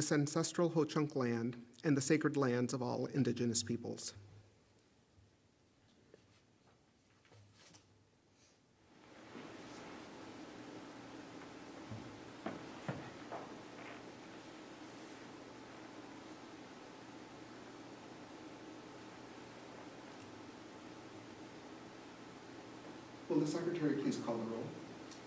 this ancestral Ho-Chunk land and the sacred lands of all Indigenous peoples. Will the secretary please call the roll?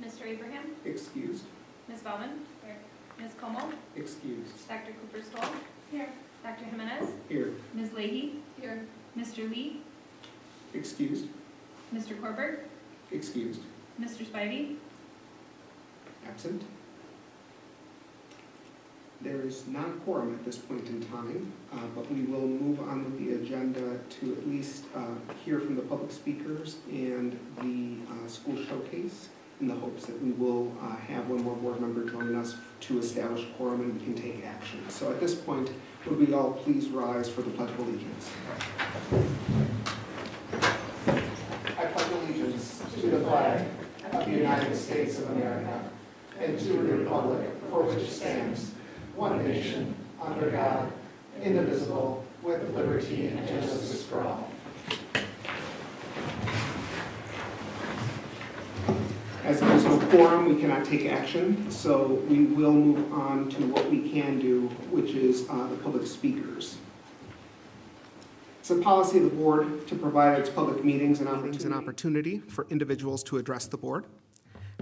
Mr. Abraham? Excused. Ms. Bowman? Here. Ms. Como? Excused. Dr. Cooper-Stoll? Here. Dr. Jimenez? Here. Ms. Leahy? Here. Mr. Lee? Excused. Mr. Korberg? Excused. Mr. Spivey? Absent. There is not a quorum at this point in time, but we will move on with the agenda to at least hear from the public speakers and the school showcase, in the hopes that we will have one more board member join us to establish quorum and we can take action. So at this point, would we all please rise for the Pledge of Allegiance? I pledge allegiance to the flag of the United States of America and to the republic for which it stands, one nation, under God, indivisible, with liberty and justice for all. As there is no quorum, we cannot take action, so we will move on to what we can do, which is the public speakers. It's a policy of the board to provide its public meetings and opportunity for individuals to address the board.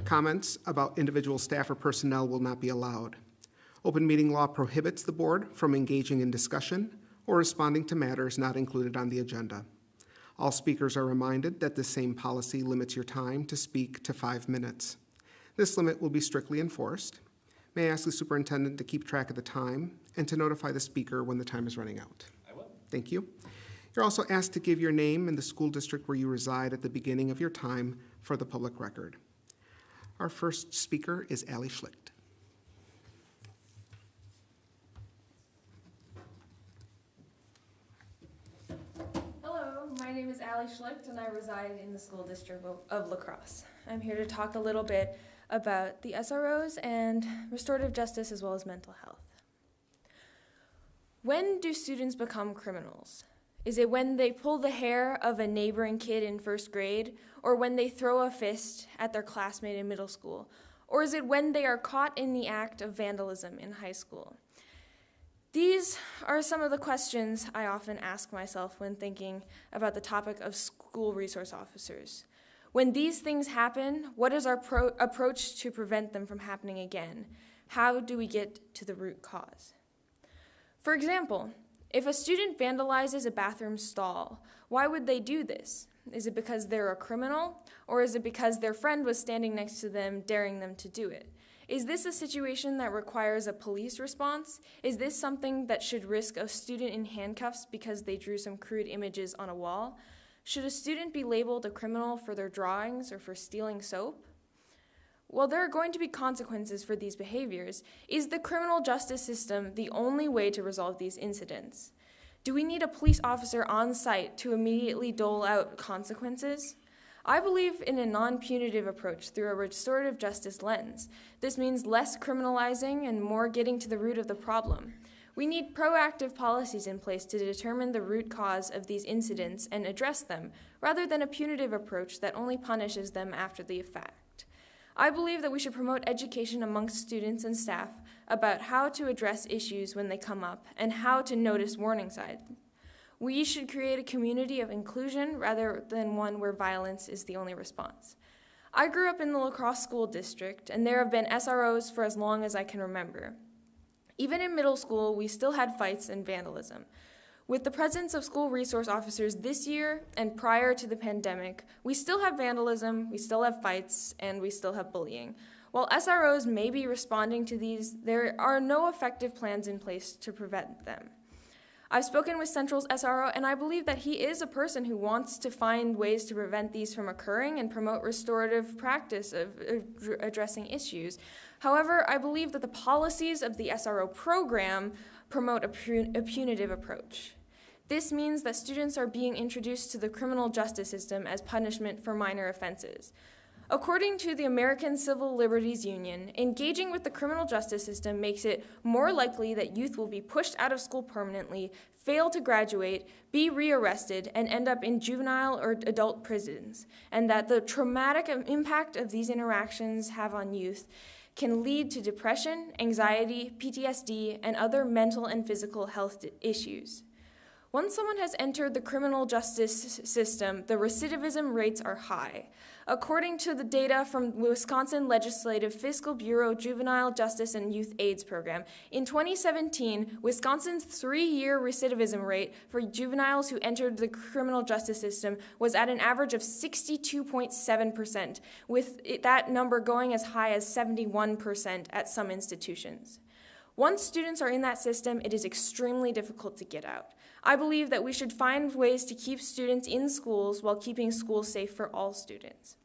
Comments about individual staff or personnel will not be allowed. Open meeting law prohibits the board from engaging in discussion or responding to matters not included on the agenda. All speakers are reminded that this same policy limits your time to speak to 5 minutes. This limit will be strictly enforced. May I ask the superintendent to keep track of the time and to notify the speaker when the time is running out? I will. Thank you. You're also asked to give your name and the school district where you reside at the beginning of your time for the public record. Our first speaker is Allie Schlicht. My name is Allie Schlicht, and I reside in the school district of La Crosse. I'm here to talk a little bit about the SROs and restorative justice as well as mental health. When do students become criminals? Is it when they pull the hair of a neighboring kid in first grade, or when they throw a fist at their classmate in middle school? Or is it when they are caught in the act of vandalism in high school? These are some of the questions I often ask myself when thinking about the topic of school resource officers. When these things happen, what is our approach to prevent them from happening again? How do we get to the root cause? For example, if a student vandalizes a bathroom stall, why would they do this? Is it because they're a criminal, or is it because their friend was standing next to them, daring them to do it? Is this a situation that requires a police response? Is this something that should risk a student in handcuffs because they drew some crude images on a wall? Should a student be labeled a criminal for their drawings or for stealing soap? Well, there are going to be consequences for these behaviors. Is the criminal justice system the only way to resolve these incidents? Do we need a police officer on site to immediately dole out consequences? I believe in a non-punitive approach through a restorative justice lens. This means less criminalizing and more getting to the root of the problem. We need proactive policies in place to determine the root cause of these incidents and address them, rather than a punitive approach that only punishes them after the fact. I believe that we should promote education amongst students and staff about how to address issues when they come up and how to notice warning signs. We should create a community of inclusion rather than one where violence is the only response. I grew up in the La Crosse School District, and there have been SROs for as long as I can remember. Even in middle school, we still had fights and vandalism. With the presence of school resource officers this year and prior to the pandemic, we still have vandalism, we still have fights, and we still have bullying. While SROs may be responding to these, there are no effective plans in place to prevent them. I've spoken with Central's SRO, and I believe that he is a person who wants to find ways to prevent these from occurring and promote restorative practice of addressing issues. However, I believe that the policies of the SRO program promote a punitive approach. This means that students are being introduced to the criminal justice system as punishment for minor offenses. According to the American Civil Liberties Union, engaging with the criminal justice system makes it more likely that youth will be pushed out of school permanently, fail to graduate, be rearrested, and end up in juvenile or adult prisons, and that the traumatic impact of these interactions have on youth can lead to depression, anxiety, PTSD, and other mental and physical health issues. Once someone has entered the criminal justice system, the recidivism rates are high. According to the data from Wisconsin Legislative Fiscal Bureau Juvenile Justice and Youth AIDS Program, in 2017, Wisconsin's 3-year recidivism rate for juveniles who entered the criminal justice system was at an average of 62.7%, with that number going as high as 71% at some institutions. Once students are in that system, it is extremely difficult to get out. I believe that we should find ways to keep students in schools while keeping schools safe for all students.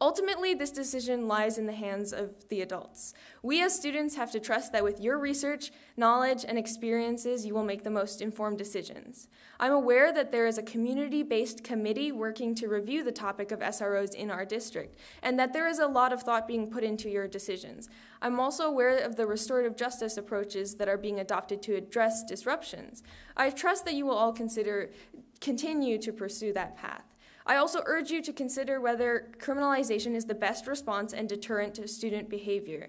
Ultimately, this decision lies in the hands of the adults. We as students have to trust that with your research, knowledge, and experiences, you will make the most informed decisions. I'm aware that there is a community-based committee working to review the topic of SROs in our district, and that there is a lot of thought being put into your decisions. I'm also aware of the restorative justice approaches that are being adopted to address disruptions. I trust that you will all continue to pursue that path. I also urge you to consider whether criminalization is the best response and deterrent to student behavior.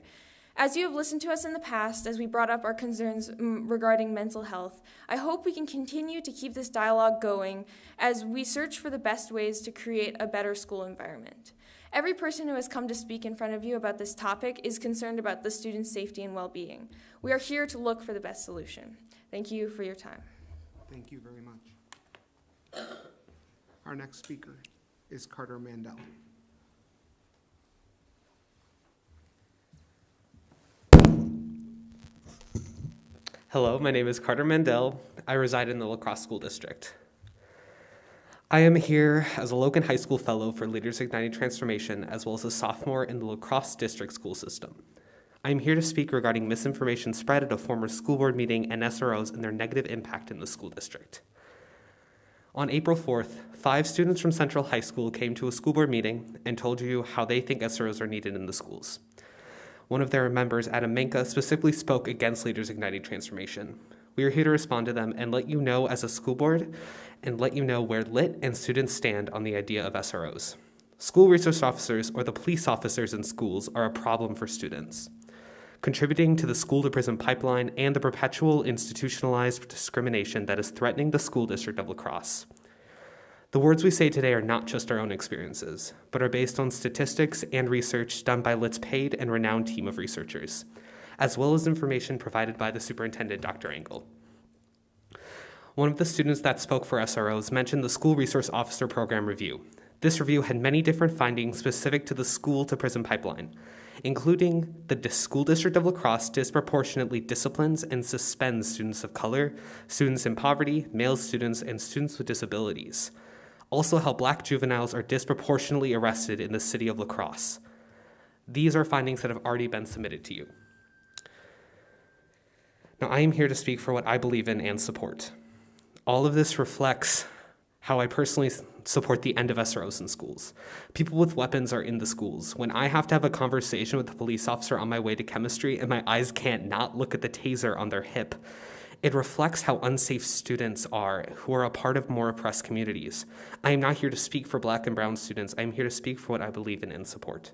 As you have listened to us in the past, as we brought up our concerns regarding mental health, I hope we can continue to keep this dialogue going as we search for the best ways to create a better school environment. Every person who has come to speak in front of you about this topic is concerned about the students' safety and well-being. We are here to look for the best solution. Thank you for your time. Thank you very much. Our next speaker is Carter Mandel. Hello, my name is Carter Mandel. I reside in the La Crosse School District. I am here as a Logan High School Fellow for Leaders Igniting Transformation, as well as a sophomore in the La Crosse District School System. I am here to speak regarding misinformation spread at a former school board meeting and SROs and their negative impact in the school district. On April 4th, 5 students from Central High School came to a school board meeting and told you how they think SROs are needed in the schools. One of their members, Adam Menka, specifically spoke against Leaders Igniting Transformation. We are here to respond to them and let you know as a school board and let you know where LIT and students stand on the idea of SROs. School resource officers, or the police officers in schools, are a problem for students, contributing to the school-to-prison pipeline and the perpetual institutionalized discrimination that is threatening the school district of La Crosse. The words we say today are not just our own experiences, but are based on statistics and research done by LIT's paid and renowned team of researchers, as well as information provided by the superintendent, Dr. Engel. One of the students that spoke for SROs mentioned the School Resource Officer Program review. This review had many different findings specific to the school-to-prison pipeline, including the school district of La Crosse disproportionately disciplines and suspends students of color, students in poverty, male students, and students with disabilities. Also, how Black juveniles are disproportionately arrested in the city of La Crosse. These are findings that have already been submitted to you. Now, I am here to speak for what I believe in and support. All of this reflects how I personally support the end of SROs in schools. People with weapons are in the schools. When I have to have a conversation with a police officer on my way to chemistry and my eyes can't not look at the taser on their hip, it reflects how unsafe students are who are a part of more oppressed communities. I am not here to speak for Black and brown students. I am here to speak for what I believe in and support.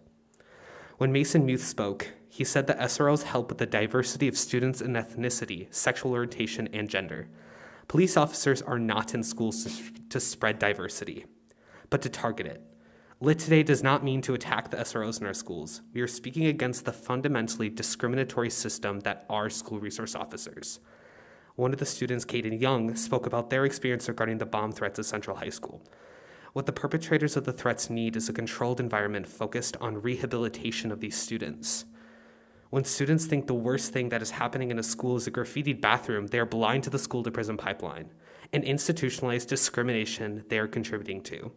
When Mason Muth spoke, he said that SROs help with the diversity of students in ethnicity, sexual orientation, and gender. Police officers are not in schools to spread diversity, but to target it. Lit today does not mean to attack the SROs in our schools. We are speaking against the fundamentally discriminatory system that are school resource officers. One of the students, Caden Young, spoke about their experience regarding the bomb threats at Central High School. What the perpetrators of the threats need is a controlled environment focused on rehabilitation of these students. When students think the worst thing that is happening in a school is a graffitied bathroom, they are blind to the school-to-prison pipeline and institutionalized discrimination they are contributing to.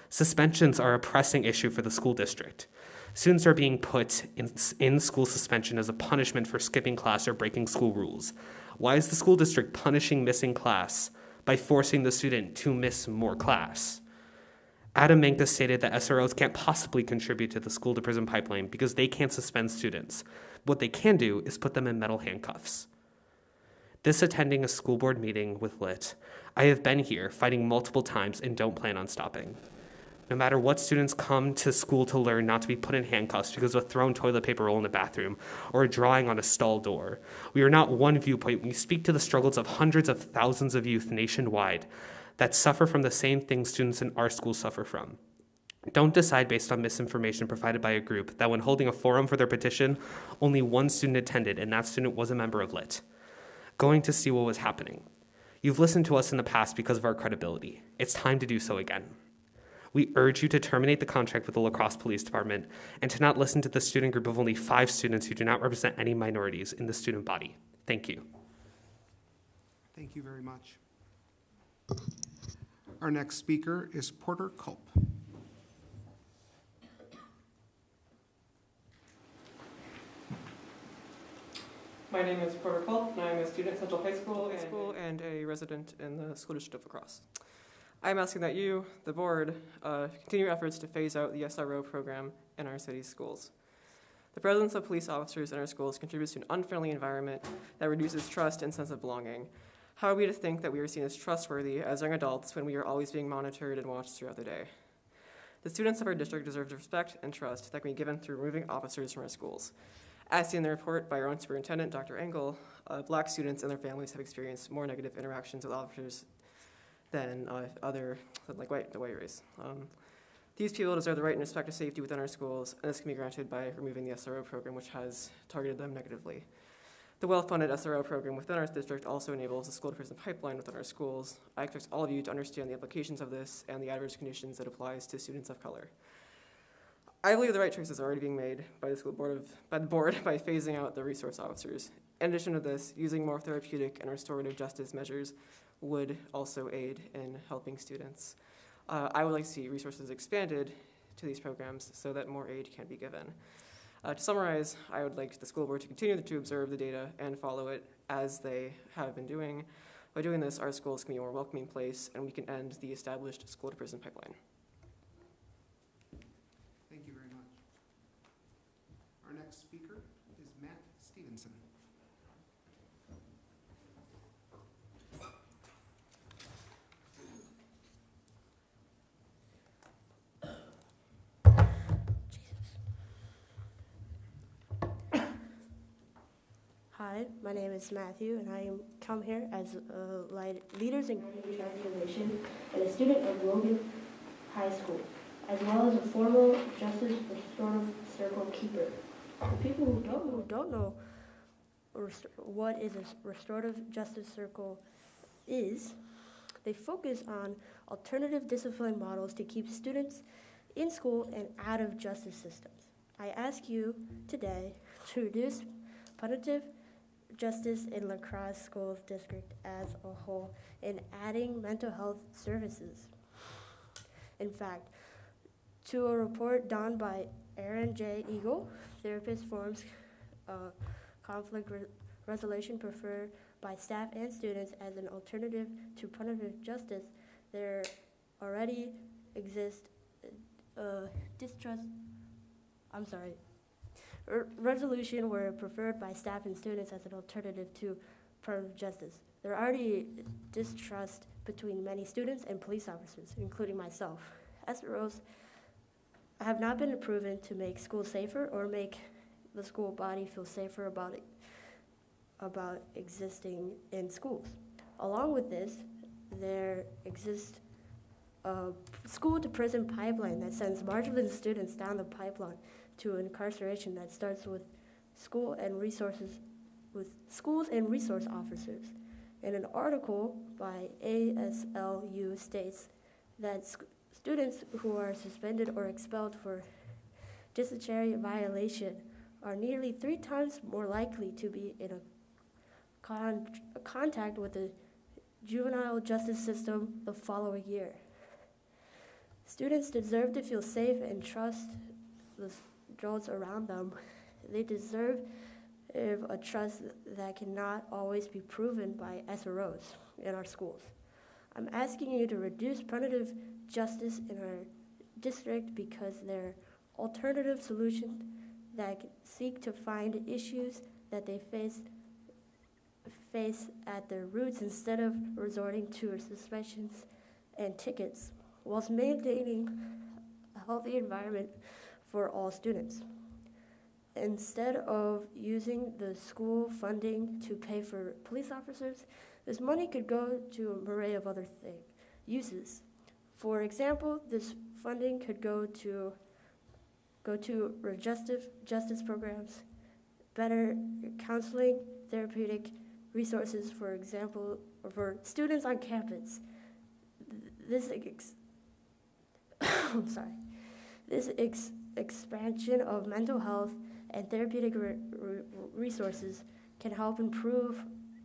Suspensions are a pressing issue for the school district. Students are being put in school suspension as a punishment for skipping class or breaking school rules. Why is the school district punishing missing class by forcing the student to miss more class? Adam Mankta stated that SROs can't possibly contribute to the school-to-prison pipeline because they can't suspend students. What they can do is put them in metal handcuffs. This attending a school board meeting with Lit, I have been here fighting multiple times and don't plan on stopping. No matter what, students come to school to learn not to be put in handcuffs because of a thrown toilet paper roll in the bathroom or a drawing on a stall door. We are not one viewpoint. We speak to the struggles of hundreds of thousands of youth nationwide that suffer from the same things students in our schools suffer from. Don't decide based on misinformation provided by a group that when holding a forum for their petition, only one student attended, and that student was a member of Lit, going to see what was happening. You've listened to us in the past because of our credibility. It's time to do so again. We urge you to terminate the contract with the La Crosse Police Department and to not listen to the student group of only 5 students who do not represent any minorities in the student body. Thank you. Thank you very much. Our next speaker is Porter Culp. My name is Porter Culp, and I'm a student at Central High School and a resident in the school district of La Crosse. I'm asking that you, the board, continue efforts to phase out the SRO program in our city's schools. The presence of police officers in our schools contributes to an unfriendly environment that reduces trust and sense of belonging. How are we to think that we are seen as trustworthy as young adults when we are always being monitored and watched throughout the day? The students of our district deserve the respect and trust that can be given through removing officers from our schools. As seen in the report by our own superintendent, Dr. Engel, Black students and their families have experienced more negative interactions with officers than the white race. These people deserve the right and respect to safety within our schools, and this can be granted by removing the SRO program, which has targeted them negatively. The well-funded SRO program within our district also enables a school-to-prison pipeline within our schools. I expect all of you to understand the implications of this and the adverse conditions that applies to students of color. I believe the right choices are already being made by the board by phasing out the resource officers. In addition to this, using more therapeutic and restorative justice measures would also aid in helping students. I would like to see resources expanded to these programs so that more aid can be given. To summarize, I would like the school board to continue to observe the data and follow it as they have been doing. By doing this, our schools can be a more welcoming place and we can end the established school-to-prison pipeline. Thank you very much. Our next speaker is Matt Stevenson. Hi, my name is Matthew, and I come here as Leaders in Transformation and a student of Logan High School, as well as a former Justice Restorative Circle keeper. For people who don't know what is a Restorative Justice Circle is, they focus on alternative discipline models to keep students in school and out of justice systems. I ask you today to reduce punitive justice in La Crosse School District as a whole and adding mental health services. In fact, to a report done by Aaron J. Eagle, Therapist Forums Conflict Resolution preferred by staff and students as an alternative to punitive justice, there already exists resolution were preferred by staff and students as an alternative to punitive justice. There already distrust between many students and police officers, including myself. SROs have not been proven to make schools safer or make the school body feel safer about existing in schools. Along with this, there exists a school-to-prison pipeline that sends marginalized students down the pipeline to incarceration that starts with schools and resource officers. In an article by ASLU states that students who are suspended or expelled for disciplinary violation are nearly 3 times more likely to be in a contact with the juvenile justice system the following year. Students deserve to feel safe and trust the adults around them. They deserve a trust that cannot always be proven by SROs in our schools. I'm asking you to reduce punitive justice in our district because they're alternative solutions that seek to find issues that they face at their roots instead of resorting to suspensions and tickets, whilst maintaining a healthy environment for all students. Instead of using the school funding to pay for police officers, this money could go to an array of other uses. For example, this funding could go to justice programs, better counseling, therapeutic resources, for example, for students on campus. This expansion of mental health and therapeutic resources can help improve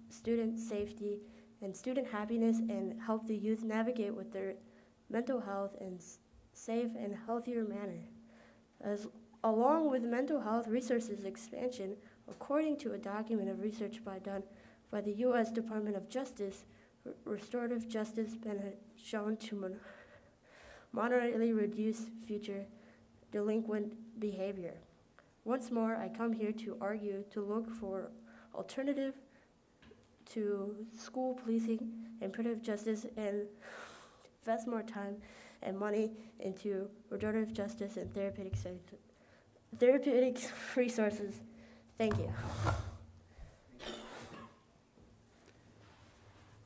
student safety and student happiness and help the youth navigate with their mental health in safe and healthier manner. Along with mental health resources expansion, according to a document of research done by the U.S. Department of Justice, restorative justice has been shown to moderately reduce future delinquent behavior. Once more, I come here to argue to look for alternative to school policing and preventive justice and invest more time and money into restorative justice and therapeutic resources. Thank you.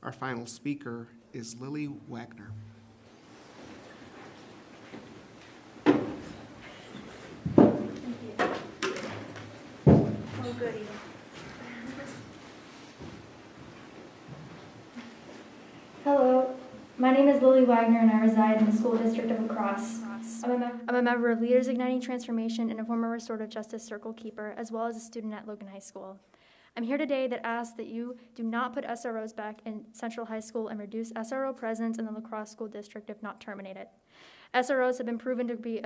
Our final speaker is Lily Wagner. Oh, goody. Hello, my name is Lily Wagner and I reside in the school district of Crosse. I'm a member of Leaders Igniting Transformation and a former restorative justice circle keeper, as well as a student at Logan High School. I'm here today that asks that you do not put SROs back in Central High School and reduce SRO presence in the La Crosse School District if not terminated. SROs have been proven to be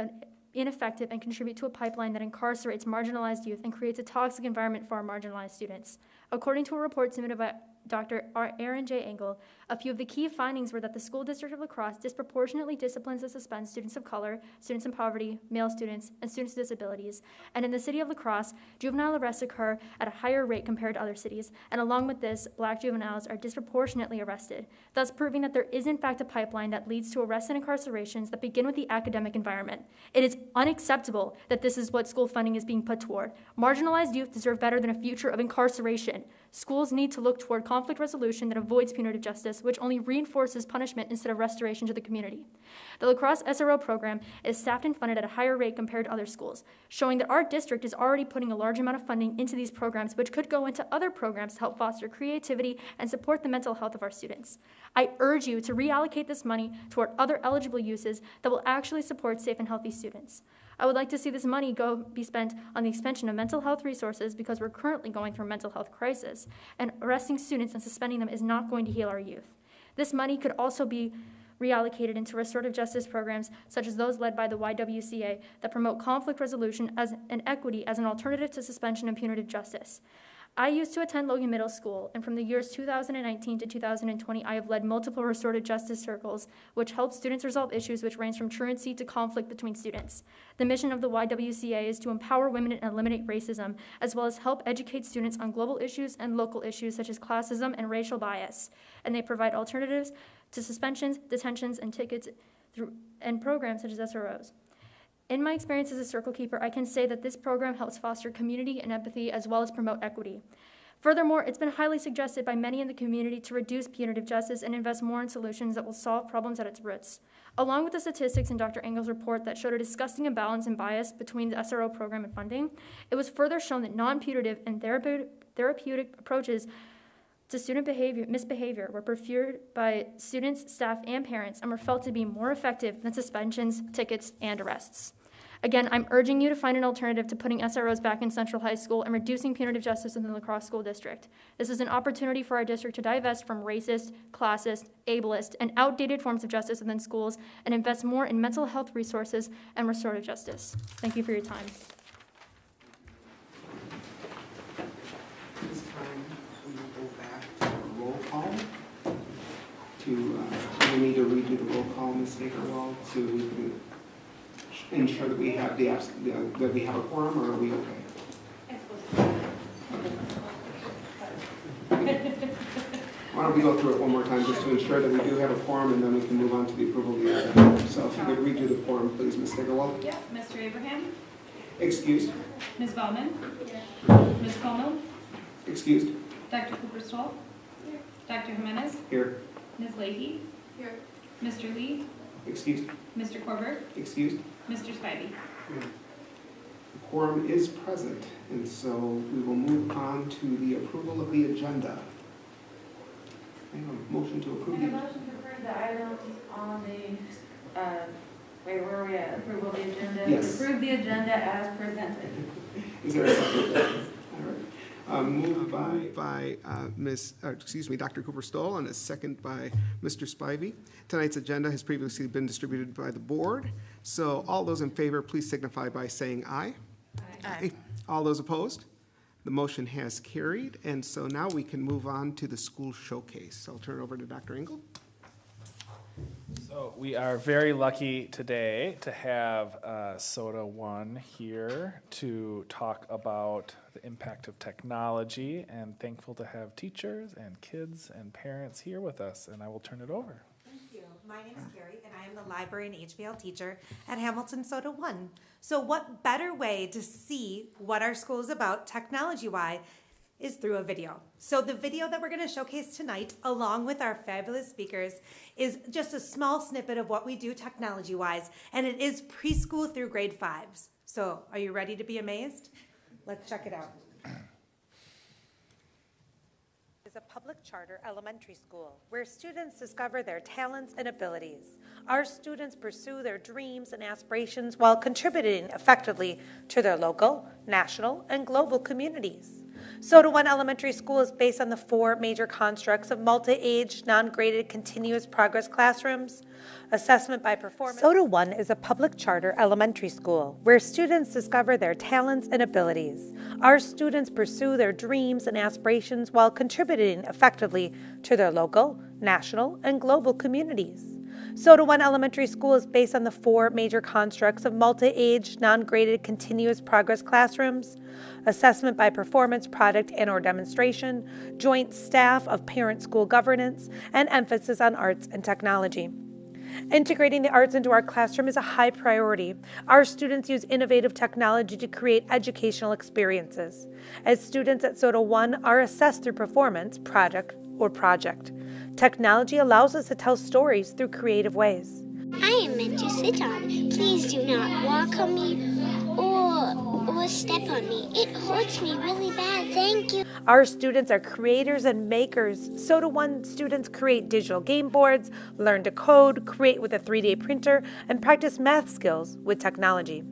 ineffective and contribute to a pipeline that incarcerates marginalized youth and creates a toxic environment for our marginalized students. According to a report submitted by Dr. Aaron J. Engel, a few of the key findings were that the school district of La Crosse disproportionately disciplines and suspends students of color, students in poverty, male students, and students with disabilities. And in the city of La Crosse, juvenile arrests occur at a higher rate compared to other cities. And along with this, black juveniles are disproportionately arrested, thus proving that there is in fact a pipeline that leads to arrests and incarcerations that begin with the academic environment. It is unacceptable that this is what school funding is being put toward. Marginalized youth deserve better than a future of incarceration. Schools need to look toward conflict resolution that avoids punitive justice, which only reinforces punishment instead of restoration to the community. The La Crosse SRO program is staffed and funded at a higher rate compared to other schools, showing that our district is already putting a large amount of funding into these programs, which could go into other programs to help foster creativity and support the mental health of our students. I urge you to reallocate this money toward other eligible uses that will actually support safe and healthy students. I would like to see this money be spent on the expansion of mental health resources because we're currently going through a mental health crisis, and arresting students and suspending them is not going to heal our youth. This money could also be reallocated into restorative justice programs such as those led by the YWCA that promote conflict resolution and equity as an alternative to suspension and punitive justice. I used to attend Logan Middle School, and from the years 2019 to 2020, I have led multiple restorative justice circles, which help students resolve issues which range from truancy to conflict between students. The mission of the YWCA is to empower women and eliminate racism, as well as help educate students on global issues and local issues such as classism and racial bias. And they provide alternatives to suspensions, detentions, and tickets and programs such as SROs. In my experience as a circle keeper, I can say that this program helps foster community and empathy as well as promote equity. Furthermore, it's been highly suggested by many in the community to reduce punitive justice and invest more in solutions that will solve problems at its roots. Along with the statistics in Dr. Engel's report that showed a disgusting imbalance and bias between the SRO program and funding, it was further shown that non-punitive and therapeutic approaches to student misbehavior were preferred by students, staff, and parents and were felt to be more effective than suspensions, tickets, and arrests. Again, I'm urging you to find an alternative to putting SROs back in Central High School and reducing punitive justice in the La Crosse School District. This is an opportunity for our district to divest from racist, classist, ableist, and outdated forms of justice within schools and invest more in mental health resources and restorative justice. Thank you for your time. This time, we will go back to a roll call. We need to redo the roll call, Ms. Bakerwald, so we can ensure that we have that we have a quorum, or are we okay? Why don't we go through it one more time just to ensure that we do have a quorum, and then we can move on to the approval of the agenda. So if you could redo the quorum, please, Ms. Steigerwald. Yep. Mr. Abraham? Excused. Ms. Baumann? Ms. Como? Excused. Dr. Cooper-Stoll? Dr. Jimenez? Here. Ms. Leahy? Here. Mr. Lee? Excused. Mr. Korber? Excused. Mr. Spivey? The quorum is present, and so we will move on to the approval of the agenda. I have a motion to approve the agenda. Motion to approve the items on the, wait, where are we at? Approval of the agenda? Yes. Approve the agenda as presented. Is there a second? All right. Moved by Dr. Cooper-Stoll, and a second by Mr. Spivey. Tonight's agenda has previously been distributed by the board. So all those in favor, please signify by saying aye. Aye. All those opposed? The motion has carried, and so now we can move on to the school showcase. I'll turn it over to Dr. Engel. So we are very lucky today to have Soda One here to talk about the impact of technology, and thankful to have teachers and kids and parents here with us, and I will turn it over. Thank you. My name is Carrie, and I am the library and HBL teacher at Hamilton Soda One. So what better way to see what our school is about technology-wise is through a video. So the video that we're going to showcase tonight, along with our fabulous speakers, is just a small snippet of what we do technology-wise, and it is preschool through grade 5s. So are you ready to be amazed? Let's check it out. Is a public charter elementary school where students discover their talents and abilities. Our students pursue their dreams and aspirations while contributing effectively to their local, national, and global communities. Soda One Elementary School is based on the 4 major constructs of multi-age, non-graded, continuous progress classrooms, assessment by performance. Soda One is a public charter elementary school where students discover their talents and abilities. Our students pursue their dreams and aspirations while contributing effectively to their local, national, and global communities. Soda One Elementary School is based on the 4 major constructs of multi-age, non-graded, continuous progress classrooms, assessment by performance, product, and/or demonstration, joint staff of parent-school governance, and emphasis on arts and technology. Integrating the arts into our classroom is a high priority. Our students use innovative technology to create educational experiences. As students at Soda One are assessed through performance, product, or project. Technology allows us to tell stories through creative ways. I am meant to sit on. Please do not walk on me or step on me. It hurts me really bad. Thank you. Our students are creators and makers. Soda One students create digital game boards, learn to code, create with a 3D printer, and practice math skills with technology.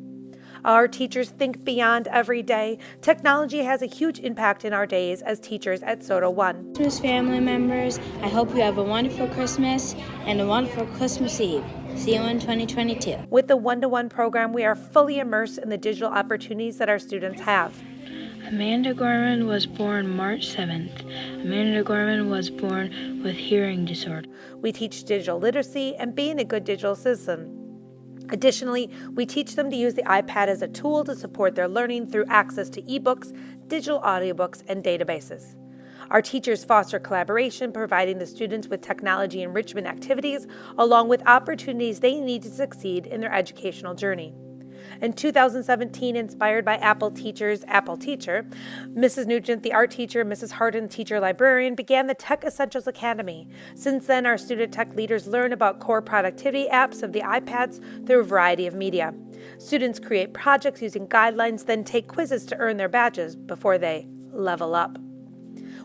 Our teachers think beyond every day. Technology has a huge impact in our days as teachers at Soda One. Christmas family members, I hope you have a wonderful Christmas and a wonderful Christmas Eve. See you in 2022. With the one-to-one program, we are fully immersed in the digital opportunities that our students have. Amanda Gorman was born March 7th. Amanda Gorman was born with hearing disorder. We teach digital literacy and being a good digital citizen. Additionally, we teach them to use the iPad as a tool to support their learning through access to ebooks, digital audiobooks, and databases. Our teachers foster collaboration, providing the students with technology enrichment activities, along with opportunities they need to succeed in their educational journey. In 2017, inspired by Apple Teacher's Apple Teacher, Mrs. Nugent, the art teacher, Mrs. Harden, teacher librarian, began the Tech Essentials Academy. Since then, our student tech leaders learn about core productivity apps of the iPads through a variety of media. Students create projects using guidelines, then take quizzes to earn their badges before they level up.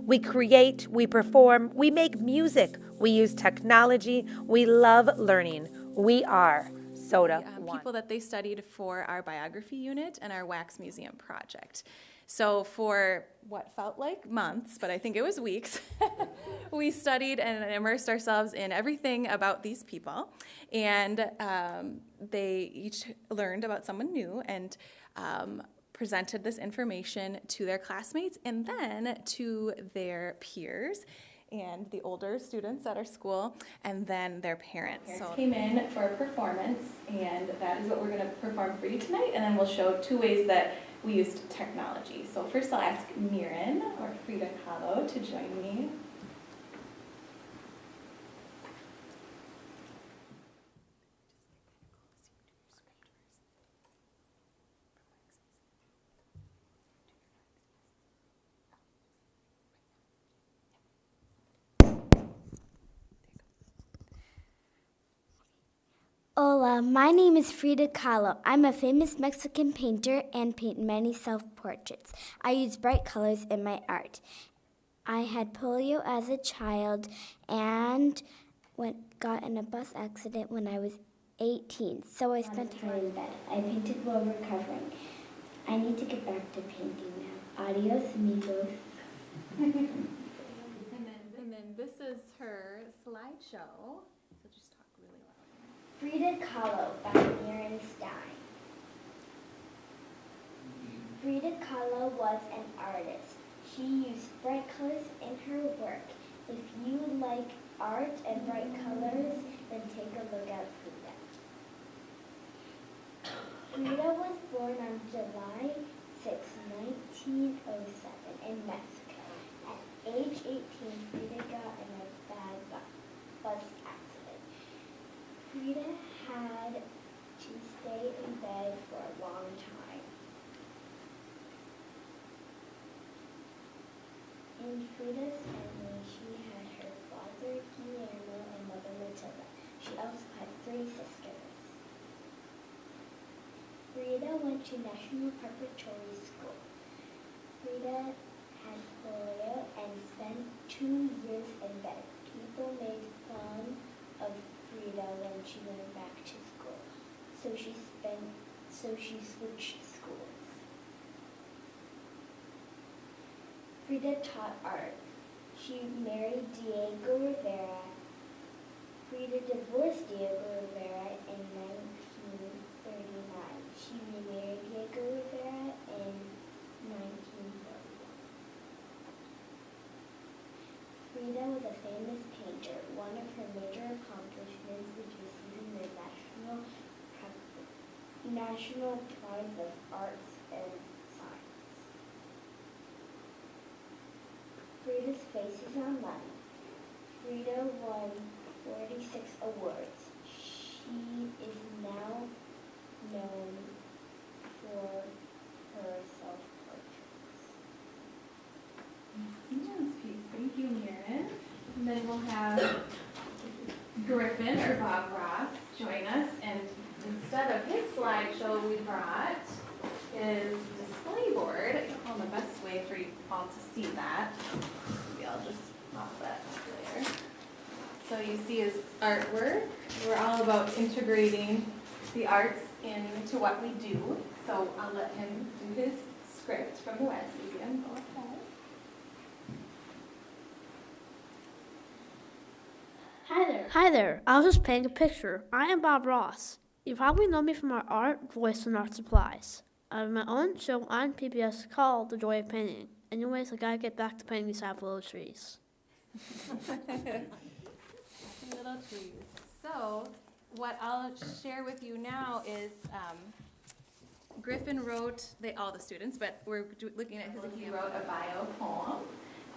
We create, we perform, we make music, we use technology, we love learning. We are Soda One. People that they studied for our biography unit and our wax museum project. So for what felt like months, but I think it was weeks, we studied and immersed ourselves in everything about these people. And they each learned about someone new and presented this information to their classmates and then to their peers and the older students at our school, and then their parents. So came in for a performance, and that is what we're going to perform for you tonight, and then we'll show 2 ways that we used technology. So first I'll ask Miran or Frida Kahlo to join me. Hola, my name is Frida Kahlo. I'm a famous Mexican painter and paint many self-portraits. I use bright colors in my art. I had polio as a child and got in a bus accident when I was 18, so I spent time in bed. I painted while recovering. I need to get back to painting now. Adios, amigos. And then this is her slideshow. So just talk really loud. Frida Kahlo by Miran Stein. Frida Kahlo was an artist. She used bright colors in her work. If you like art and bright colors, then take a look at Frida. Frida was born on July 6, 1907 in Mexico. At age 18, Frida got in a bad bus accident. Frida had to stay in bed for a long time. In Frida's family, she had her father, Guillermo, and mother, Matilda. She also had 3 sisters. Frida went to National Preparatory School. Frida had polio and spent 2 years in bed. People made fun of Frida when she went back to school, so she switched schools. Frida taught art. She married Diego Rivera. Frida divorced Diego Rivera in 1939. She remarried Diego Rivera in 1941. Frida was a famous painter. One of her major accomplishments was receiving the National Prize of Arts and Science. Frida's face is on money. Frida won 46 awards. She is now known for her self-portraits. Yes, please. Thank you, Miran. And then we'll have Griffin or Bob Ross join us, and instead of his slideshow, we brought his display board. I don't know the best way for you all to see that. Maybe I'll just pop that there. So you see his artwork. We're all about integrating the arts into what we do. So I'll let him do his script from the Wax Museum. Go ahead. Hi there. I was just painting a picture. I am Bob Ross. You probably know me from our art, voice, and art supplies. I have my own show on PBS called The Joy of Painting. Anyways, I gotta get back to painting these apple trees. Little trees. So, what I'll share with you now is Griffin wrote, all the students, but we're looking at he wrote a bio poem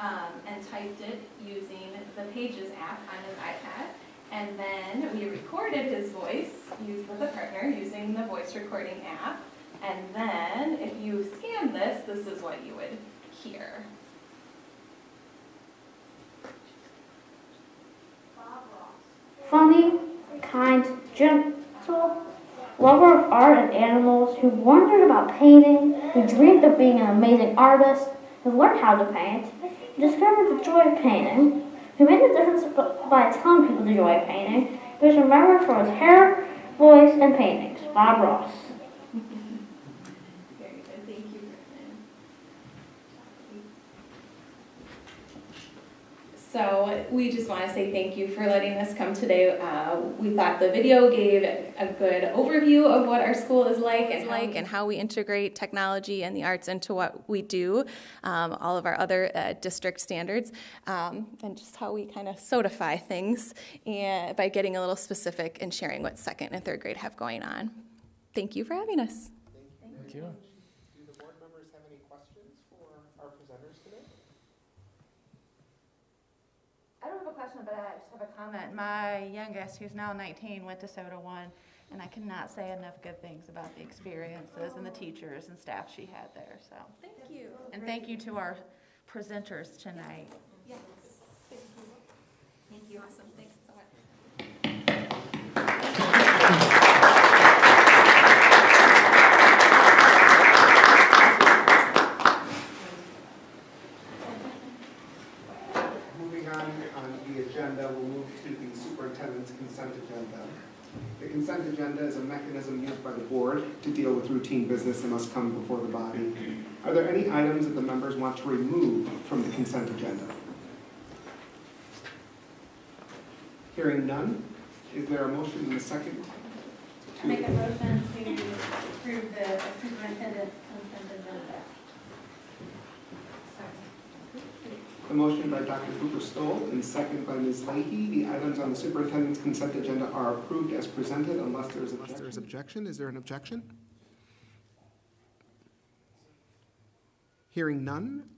and typed it using the Pages app on his iPad. And then we recorded his voice with a partner using the voice recording app. And then if you scan this, this is what you would hear. Funny, kind, gentle, lover of art and animals, who wondered about painting, who dreamed of being an amazing artist, who learned how to paint, who discovered the joy of painting, who made a difference by telling people the joy of painting, who is remembered for his hair, voice, and paintings. Bob Ross. Very good. Thank you, Griffin. So we just want to say thank you for letting us come today. We thought the video gave a good overview of what our school is like and how we integrate technology and the arts into what we do, all of our other district standards, and just how we kind of sodify things and by getting a little specific and sharing what second and third grade have going on. Thank you for having us. Thank you. Do the board members have any questions for our presenters today? I don't have a question, but I just have a comment. My youngest, who's now 19, went to Soda 1, and I cannot say enough good things about the experiences and the teachers and staff she had there. So Thank you. and thank you to our presenters tonight. Yes. Thank you. Thank you. Awesome. Thanks so much. Moving on the agenda, we'll move to the superintendent's consent agenda. The consent agenda is a mechanism used by the board to deal with routine business that must come before the body. Are there any items that the members want to remove from the consent agenda? Hearing none, is there a motion in a second? I make a motion to approve the superintendent's consent agenda. A motion by Dr. Cooper-Stoll and second by Ms. Leahy. The items on the superintendent's consent agenda are approved as presented unless there is objection. Is there an objection? Hearing none,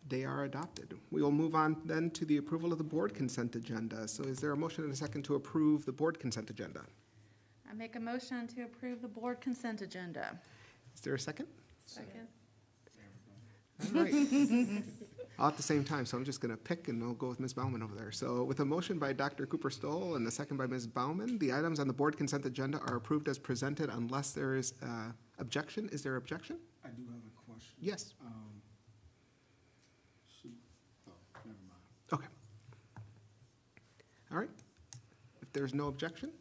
they are adopted. We will move on then to the approval of the board consent agenda. So is there a motion and a second to approve the board consent agenda? I make a motion to approve the board consent agenda. Is there a second? Second. All right. All at the same time, so I'm just going to pick and I'll go with Ms. Bauman over there. So with a motion by Dr. Cooper-Stoll and a second by Ms. Bauman, the items on the board consent agenda are approved as presented unless there is objection. Is there objection? I do have a question. Yes. Never mind. Okay. All right. If there's no objection,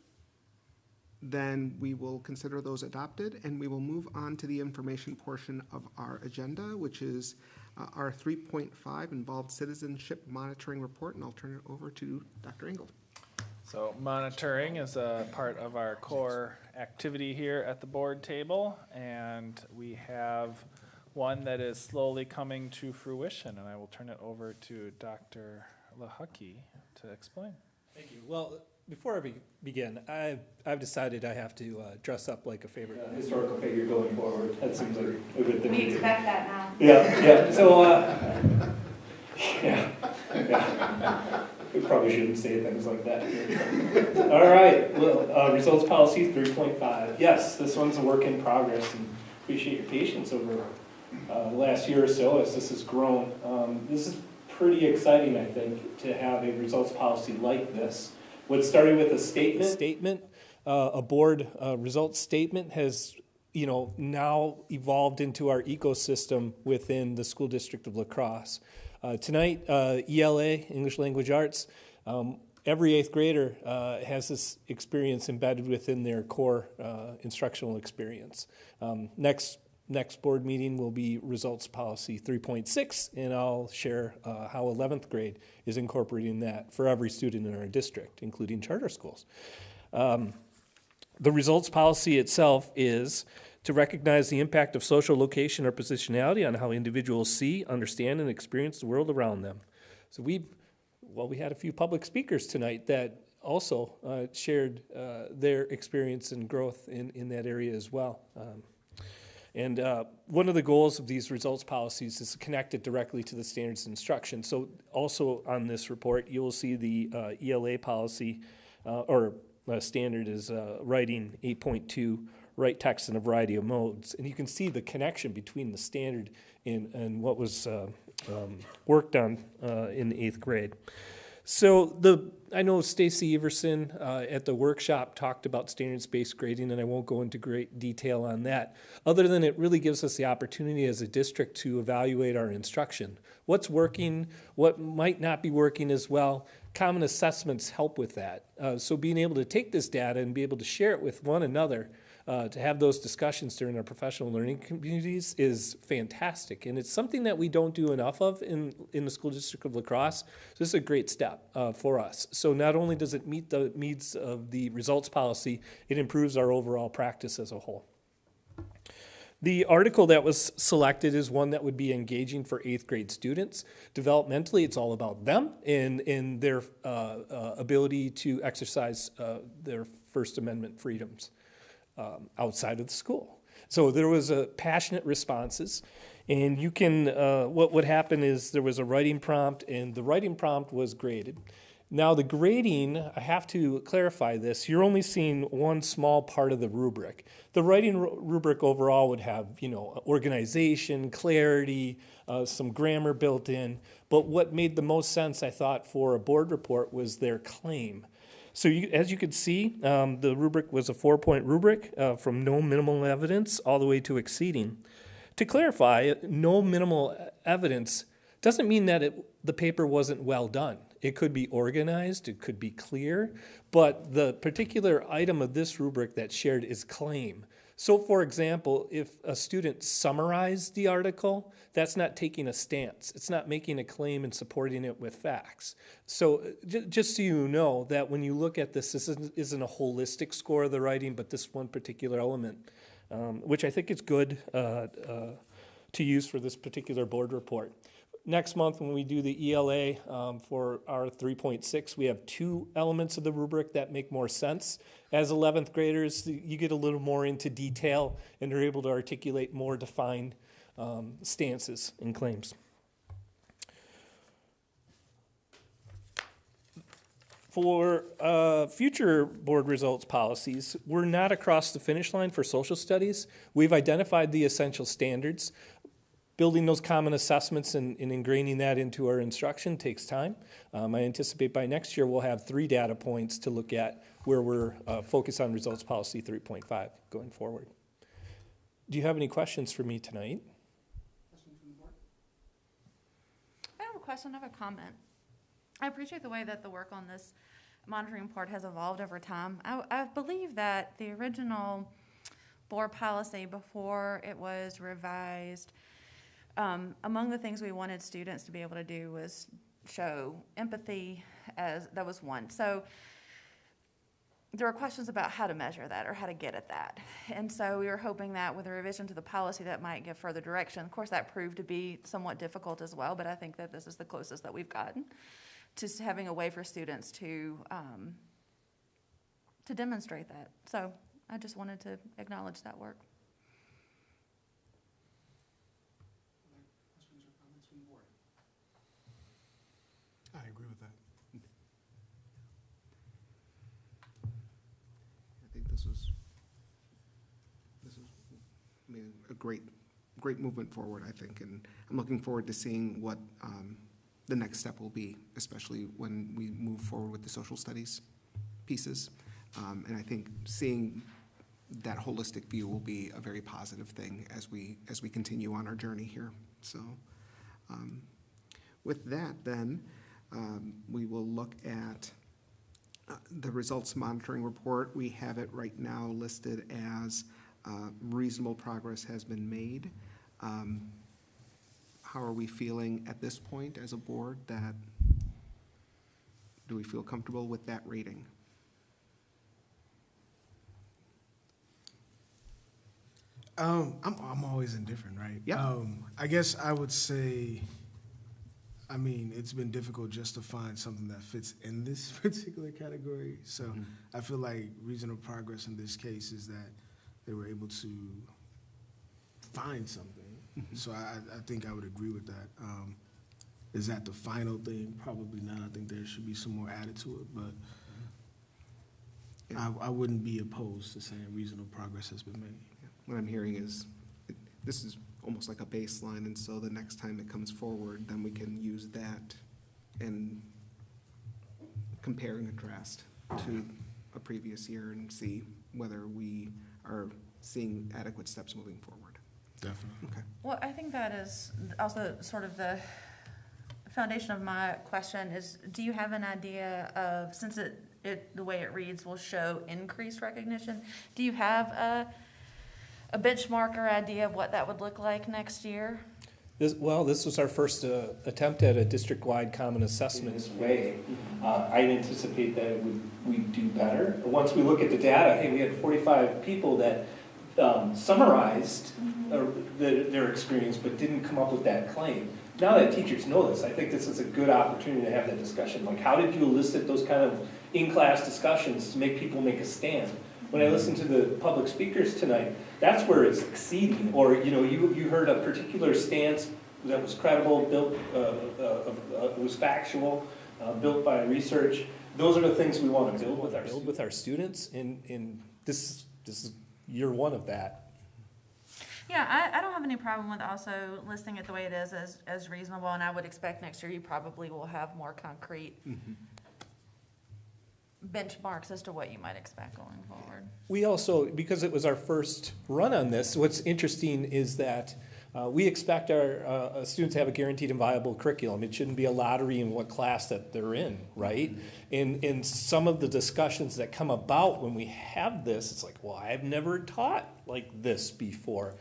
then we will consider those adopted and we will move on to the information portion of our agenda, which is our 3.5 involved citizenship monitoring report, and I'll turn it over to Dr. Engel. So monitoring is a part of our core activity here at the board table, and we have one that is slowly coming to fruition, and I will turn it over to Dr. Lahucky to explain. Thank you. Well, before I begin, I've decided I have to dress up like a favorite historical figure going forward. That seems like a good thing. We expect that now. Yeah. So, yeah. We probably shouldn't say things like that. All right. Well, results policy 3.5. Yes, this one's a work in progress, and appreciate your patience over the last year or so as this has grown. This is pretty exciting, I think, to have a results policy like this. What started with a statement, a board results statement has, now evolved into our ecosystem within the school district of La Crosse. Tonight, ELA, English Language Arts, every eighth grader has this experience embedded within their core instructional experience. Next board meeting will be results policy 3.6, and I'll share how 11th grade is incorporating that for every student in our district, including charter schools. The results policy itself is to recognize the impact of social location or positionality on how individuals see, understand, and experience the world around them. So we had a few public speakers tonight that also shared their experience and growth in that area as well. And one of the goals of these results policies is to connect it directly to the standards of instruction. So also on this report, you will see the ELA policy or standard is writing 8.2, write text in a variety of modes. And you can see the connection between the standard and what was worked on in the 8th grade. So I know Stacy Everson at the workshop talked about standards-based grading, and I won't go into great detail on that, other than it really gives us the opportunity as a district to evaluate our instruction. What's working, what might not be working as well. Common assessments help with that. So being able to take this data and be able to share it with one another to have those discussions during our professional learning communities is fantastic. And it's something that we don't do enough of in the school district of La Crosse. So this is a great step for us. So not only does it meet the needs of the results policy, it improves our overall practice as a whole. The article that was selected is one that would be engaging for 8th grade students. Developmentally, it's all about them and their ability to exercise their First Amendment freedoms outside of the school. So there was passionate responses, and you can, what would happen is there was a writing prompt, and the writing prompt was graded. Now the grading, I have to clarify this, you're only seeing one small part of the rubric. The writing rubric overall would have, organization, clarity, some grammar built in, but what made the most sense, I thought, for a board report was their claim. So as you can see, the rubric was a 4-point rubric from no minimal evidence all the way to exceeding. To clarify, no minimal evidence doesn't mean that the paper wasn't well done. It could be organized, it could be clear, but the particular item of this rubric that's shared is claim. So for example, if a student summarized the article, that's not taking a stance. It's not making a claim and supporting it with facts. So just so you know that when you look at this isn't a holistic score of the writing, but this one particular element, which I think is good to use for this particular board report. Next month, when we do the ELA for our 3.6, we have 2 elements of the rubric that make more sense. As 11th graders, you get a little more into detail, and they're able to articulate more defined stances and claims. For future board results policies, we're not across the finish line for social studies. We've identified the essential standards. Building those common assessments and ingraining that into our instruction takes time. I anticipate by next year we'll have 3 data points to look at where we're focused on results policy 3.5 going forward. Do you have any questions for me tonight? I have a question, I have a comment. I appreciate the way that the work on this monitoring report has evolved over time. I believe that the original board policy before it was revised, among the things we wanted students to be able to do was show empathy, as that was one. So there were questions about how to measure that or how to get at that. And so we were hoping that with a revision to the policy that might give further direction. Of course, that proved to be somewhat difficult as well, but I think that this is the closest that we've gotten to having a way for students to demonstrate that. So I just wanted to acknowledge that work. I agree with that. I think this is a great movement forward, I think, and I'm looking forward to seeing what the next step will be, especially when we move forward with the social studies pieces. And I think seeing that holistic view will be a very positive thing as we continue on our journey here. So with that, then, we will look at the results monitoring report. We have it right now listed as reasonable progress has been made. How are we feeling at this point as a board? Do we feel comfortable with that rating? I'm always indifferent, right? Yeah. I guess I would say, I mean, it's been difficult just to find something that fits in this particular category. So I feel like reasonable progress in this case is that they were able to find something. So I think I would agree with that. Is that the final thing? Probably not. I think there should be some more added to it, but I wouldn't be opposed to saying reasonable progress has been made. What I'm hearing is this is almost like a baseline, and so the next time it comes forward, then we can use that and compare and contrast to a previous year and see whether we are seeing adequate steps moving forward. Definitely. Okay. Well, I think that is also sort of the foundation of my question is, do you have an idea of, since the way it reads, will show increased recognition. Do you have a benchmark or idea of what that would look like next year? This was our first attempt at a district-wide common assessment. In this way, I anticipate that we'd do better. Once we look at the data, hey, we had 45 people that summarized their experience but didn't come up with that claim. Now that teachers know this, I think this is a good opportunity to have that discussion. Like, how did you elicit those kind of in-class discussions to make people make a stand? When I listened to the public speakers tonight, that's where it's exceeding. Or, you heard a particular stance that was credible, built, was factual, built by research. Those are the things we want to build with our students, and this is year one of that. Yeah, I don't have any problem with also listing it the way it is as reasonable, and I would expect next year you probably will have more concrete benchmarks as to what you might expect going forward. We also, because it was our first run on this, what's interesting is that we expect our students to have a guaranteed and viable curriculum. It shouldn't be a lottery in what class that they're in, right? And some of the discussions that come about when we have this, it's like, well, I've never taught like this before.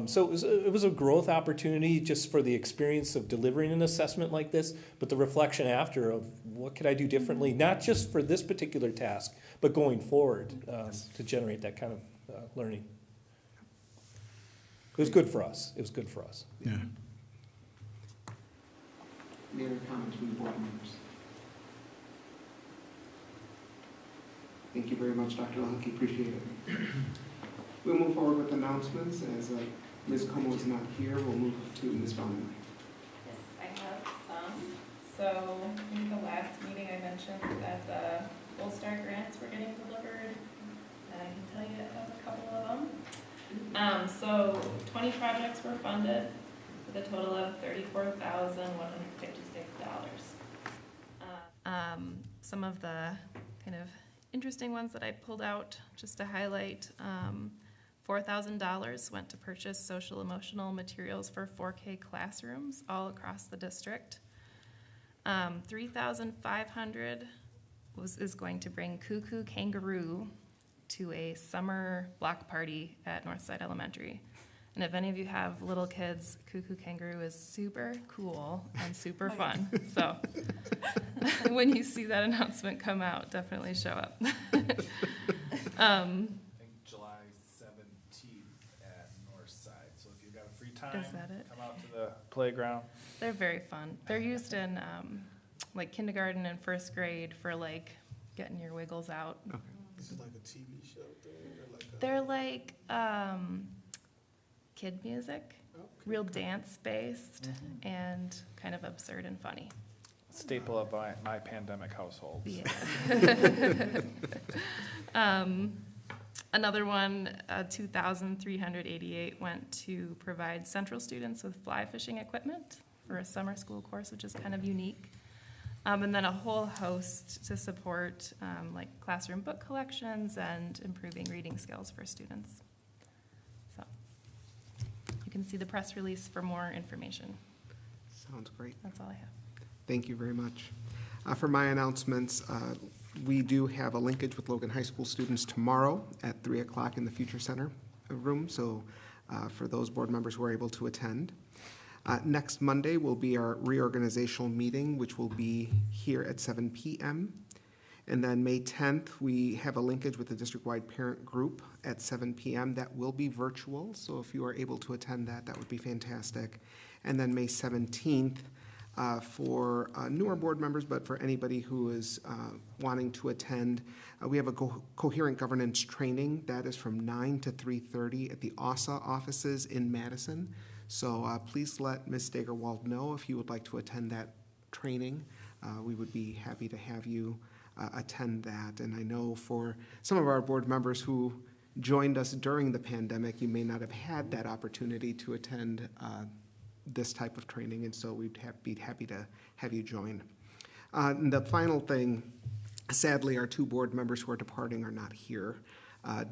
So it was a growth opportunity just for the experience of delivering an assessment like this, but the reflection after of what could I do differently, not just for this particular task, but going forward to generate that kind of learning. It was good for us. It was good for us. Yeah. Any other comments from the board members? Thank you very much, Dr. Lucky. Appreciate it. We'll move forward with announcements. As Ms. Como is not here, we'll move to Ms. Bowman. Yes, I have some. So in the last meeting, I mentioned that the Gold Star grants were getting delivered, and I can tell you I have a couple of them. So 20 projects were funded with a total of $34,156. Some of the kind of interesting ones that I pulled out just to highlight, $4,000 went to purchase social emotional materials for 4K classrooms all across the district. $3,500 is going to bring Cuckoo Kangaroo to a summer block party at Northside Elementary. And if any of you have little kids, Cuckoo Kangaroo is super cool and super fun. So when you see that announcement come out, definitely show up. I think July 17th at Northside. So if you've got a free time, Is that it? come out to the playground. They're very fun. They're used in like kindergarten and first grade for like getting your wiggles out. Okay. This is like a TV show thing, or like a... They're like kid music, real dance based, and kind of absurd and funny. Staple of my pandemic household. Yeah. Another one, 2,388 went to provide Central students with fly fishing equipment for a summer school course, which is kind of unique. And then a whole host to support like classroom book collections and improving reading skills for students. So you can see the press release for more information. Sounds great. That's all I have. Thank you very much. For my announcements, we do have a linkage with Logan High School students tomorrow at 3 o'clock in the Future Center room, so for those board members who are able to attend. Next Monday will be our reorganizational meeting, which will be here at 7 p.m. And then May 10th, we have a linkage with the district-wide parent group at 7 p.m. That will be virtual, so if you are able to attend that, that would be fantastic. And then May 17th, for newer board members, but for anybody who is wanting to attend, we have a coherent governance training that is from 9 to 3:30 at the ASA offices in Madison. So please let Ms. Steigerwald know if you would like to attend that training. We would be happy to have you attend that. And I know for some of our board members who joined us during the pandemic, you may not have had that opportunity to attend this type of training, and so we'd be happy to have you join. And the final thing, sadly, our two board members who are departing are not here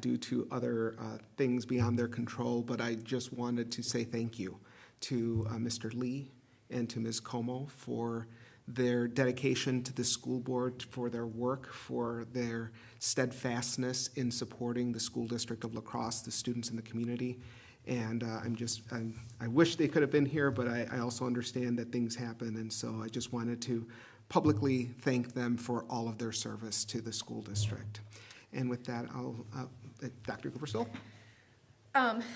due to other things beyond their control, but I just wanted to say thank you to Mr. Lee and to Ms. Como for their dedication to the school board, for their work, for their steadfastness in supporting the school district of La Crosse, the students in the community. And I wish they could have been here, but I also understand that things happen. And so I just wanted to publicly thank them for all of their service to the school district. And with that, Dr. Cooper-Stoll.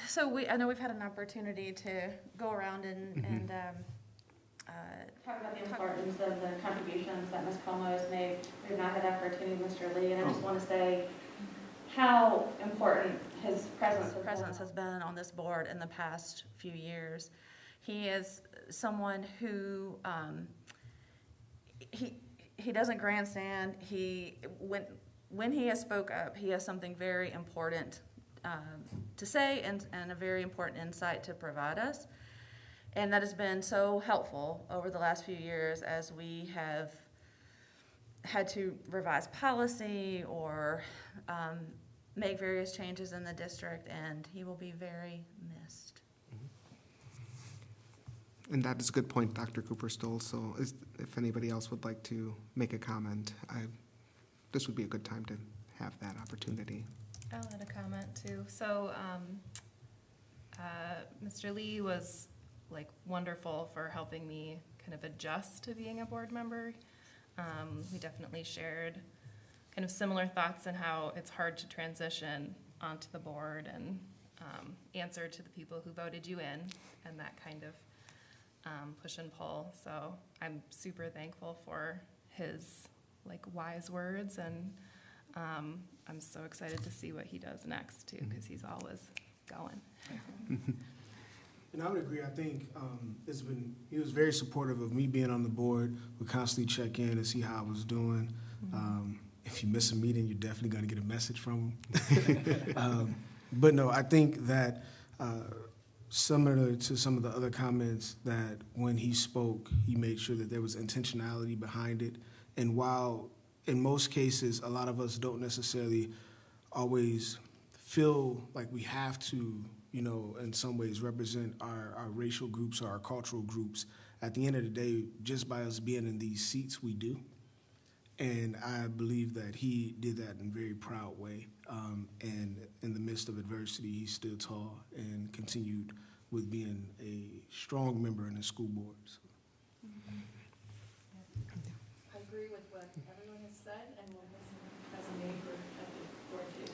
So I know we've had an opportunity to go around and talk about the importance of the contributions that Ms. Como has made. We've not had that opportunity with Mr. Lee, and I just want to say how important his presence has been on this board in the past few years. He is someone who he doesn't grandstand. When he has spoke up, he has something very important to say and a very important insight to provide us. And that has been so helpful over the last few years as we have had to revise policy or make various changes in the district, and he will be very missed. And that is a good point, Dr. Cooper-Stoll. So if anybody else would like to make a comment, this would be a good time to have that opportunity. I'll add a comment too. So Mr. Lee was wonderful for helping me kind of adjust to being a board member. We definitely shared kind of similar thoughts on how it's hard to transition onto the board and answer to the people who voted you in, and that kind of push and pull. So I'm super thankful for his wise words, and I'm so excited to see what he does next too, because he's always going. And I would agree. I think he was very supportive of me being on the board. We constantly check in and see how I was doing. If you miss a meeting, you're definitely going to get a message from him. But no, I think that similar to some of the other comments, that when he spoke, he made sure that there was intentionality behind it. And while in most cases, a lot of us don't necessarily always feel like we have to, in some ways represent our racial groups or our cultural groups, at the end of the day, just by us being in these seats, we do. And I believe that he did that in a very proud way. And in the midst of adversity, he stood tall and continued with being a strong member in the school board. So. I agree with what everyone has said and what has a neighbor at the board table.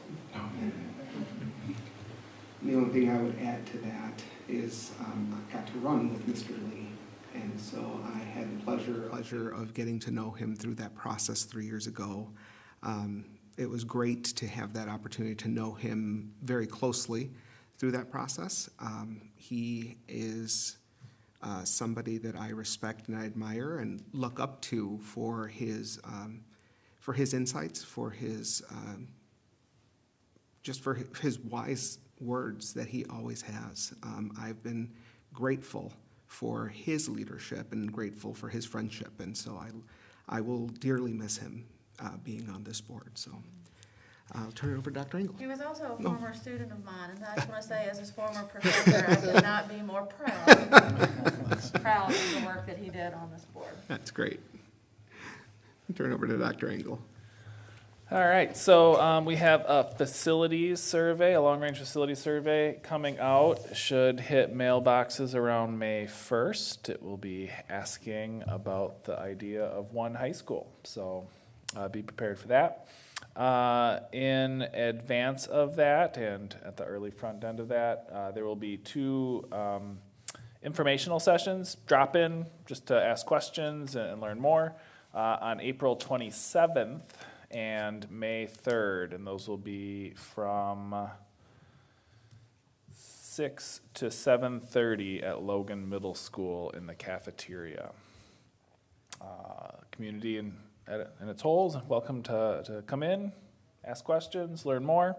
The only thing I would add to that is I got to run with Mr. Lee, and so I had the pleasure of getting to know him through that process 3 years ago. It was great to have that opportunity to know him very closely through that process. He is somebody that I respect and I admire and look up to for his insights, for his just for his wise words that he always has. I've been grateful for his leadership and grateful for his friendship, and so I will dearly miss him being on this board. So I'll turn it over to Dr. Engel. He was also a former student of mine, and I just want to say, as his former professor, I could not be more proud of the work that he did on this board. That's great. Turn it over to Dr. Engel. All right, so we have a facilities survey, a long-range facility survey coming out. Should hit mailboxes around May 1st. It will be asking about the idea of one high school, so be prepared for that. In advance of that and at the early front end of that, there will be 2 informational sessions, drop-in, just to ask questions and learn more, on April 27th. And May 3rd, and those will be from 6 to 7:30 at Logan Middle School in the cafeteria. Community in its whole is welcome to come in, ask questions, learn more,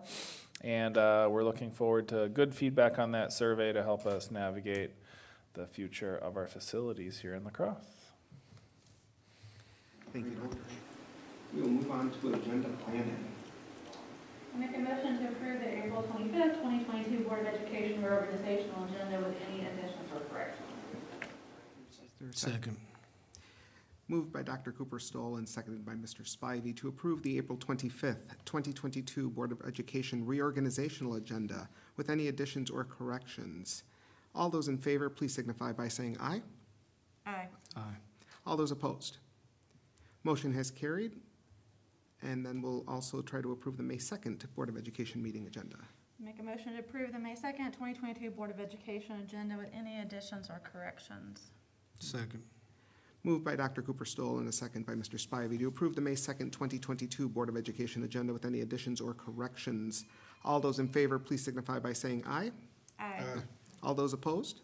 and we're looking forward to good feedback on that survey to help us navigate the future of our facilities here in La Crosse. Thank you, Dr. We will move on to agenda planning. I make a motion to approve the April 25th, 2022 Board of Education reorganizational agenda with any additions or corrections. Second. Moved by Dr. Cooper Stoll and seconded by Mr. Spivey to approve the April 25th, 2022 Board of Education reorganizational agenda with any additions or corrections. All those in favor, please signify by saying aye. Aye. Aye. All those opposed? Motion has carried. And then we'll also try to approve the May 2nd Board of Education meeting agenda. Make a motion to approve the May 2nd, 2022 Board of Education agenda with any additions or corrections. Second. Moved by Dr. Cooper Stoll and a second by Mr. Spivey to approve the May 2nd, 2022 Board of Education agenda with any additions or corrections. All those in favor, please signify by saying aye. Aye. All those opposed?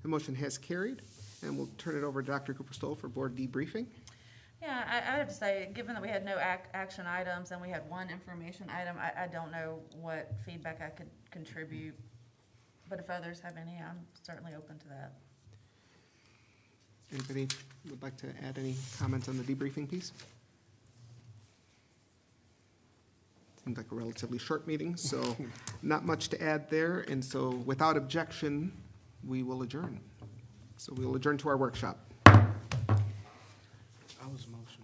The motion has carried, and we'll turn it over to Dr. Cooper Stoll for board debriefing. Yeah, I have to say, given that we had no action items and we had one information item, I don't know what feedback I could contribute. But if others have any, I'm certainly open to that. Anybody would like to add any comments on the debriefing piece? Seems like a relatively short meeting, so not much to add there. And so without objection, we will adjourn. So we'll adjourn to our workshop. I was emotional.